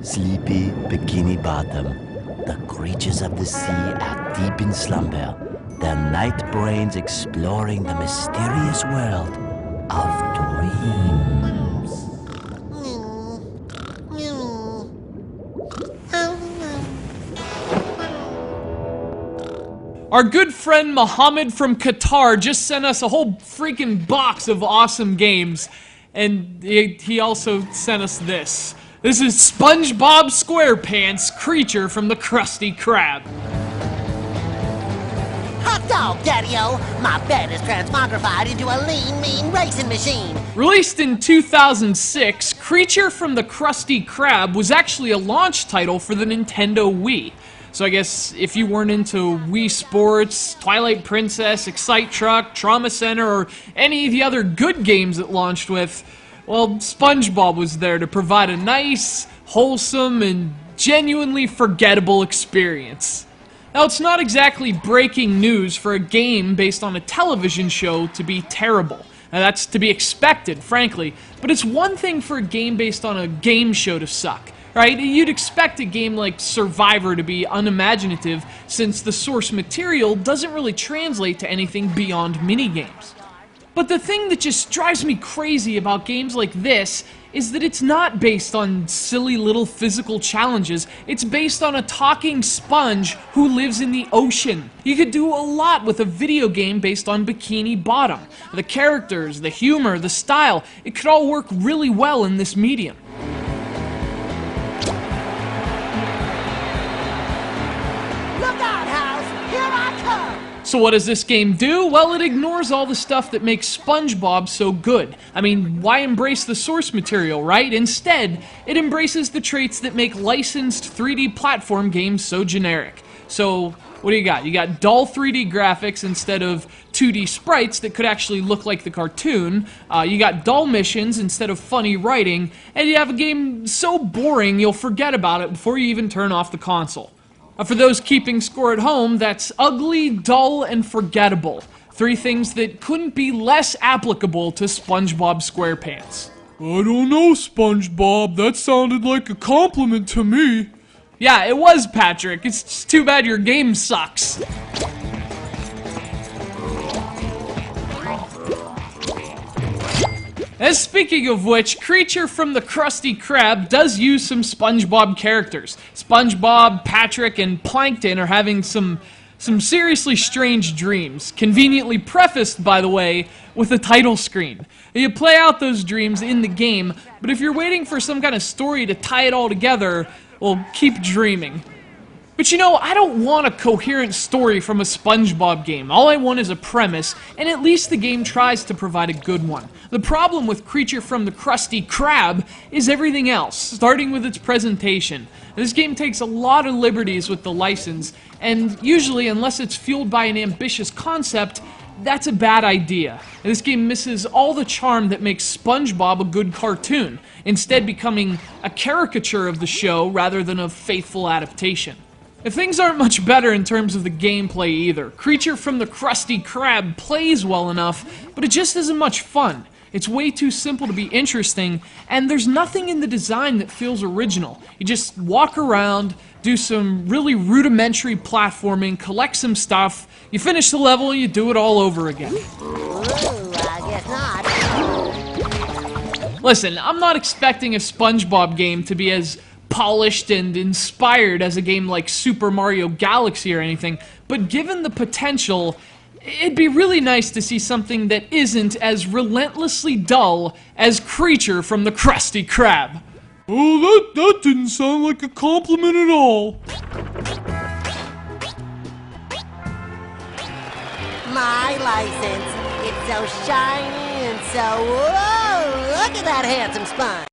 sleepy Bikini Bottom. The creatures of the sea are deep in slumber, their night brains exploring the mysterious world of dreams. Our good friend Mohammed from Qatar just sent us a whole freaking box of awesome games, and he also sent us this. This is SpongeBob SquarePants, Creature from the Krusty Krab. Hot dog, Daddy-O! My bed is transmogrified into a lean, mean racing machine! Released in 2006, Creature from the Krusty Krab was actually a launch title for the Nintendo Wii. So I guess if you weren't into Wii Sports, Twilight Princess, Excite Truck, Trauma Center, or any of the other good games it launched with, well, SpongeBob was there to provide a nice, wholesome, and genuinely forgettable experience. Now, it's not exactly breaking news for a game based on a television show to be terrible. Now, that's to be expected, frankly, but it's one thing for a game based on a game show to suck. Right? You'd expect a game like Survivor to be unimaginative since the source material doesn't really translate to anything beyond minigames. But the thing that just drives me crazy about games like this is that it's not based on silly little physical challenges, it's based on a talking sponge who lives in the ocean. You could do a lot with a video game based on Bikini Bottom. The characters, the humor, the style, it could all work really well in this medium. So what does this game do? Well, it ignores all the stuff that makes SpongeBob so good. I mean, why embrace the source material, right? Instead, it embraces the traits that make licensed 3D platform games so generic. So, what do you got? You got dull 3D graphics instead of 2D sprites that could actually look like the cartoon. You got dull missions instead of funny writing. And you have a game so boring you'll forget about it before you even turn off the console. For those keeping score at home, that's ugly, dull, and forgettable. Three things that couldn't be less applicable to SpongeBob SquarePants. I don't know, SpongeBob. That sounded like a compliment to me. Yeah, it was, Patrick. It's just too bad your game sucks. And speaking of which, Creature from the Krusty Krab does use some SpongeBob characters. SpongeBob, Patrick, and Plankton are having some seriously strange dreams, conveniently prefaced, by the way, with a title screen. You play out those dreams in the game, but if you're waiting for some kind of story to tie it all together, well, keep dreaming. But you know, I don't want a coherent story from a SpongeBob game. All I want is a premise, and at least the game tries to provide a good one. The problem with Creature from the Krusty Krab is everything else, starting with its presentation. This game takes a lot of liberties with the license, and usually, unless it's fueled by an ambitious concept, that's a bad idea. And this game misses all the charm that makes SpongeBob a good cartoon, instead becoming a caricature of the show rather than a faithful adaptation. If things aren't much better in terms of the gameplay either. Creature from the Krusty Krab plays well enough, but it just isn't much fun. It's way too simple to be interesting, and there's nothing in the design that feels original. You just walk around, do some really rudimentary platforming, collect some stuff, you finish the level, you do it all over again. Ooh, I guess not. Listen, I'm not expecting a SpongeBob game to be as polished and inspired as a game like Super Mario Galaxy or anything, but given the potential, it'd be really nice to see something that isn't as relentlessly dull as Creature from the Krusty Krab. Oh, that didn't sound like a compliment at all. My license, it's so shiny and so, whoa, look at that handsome sponge.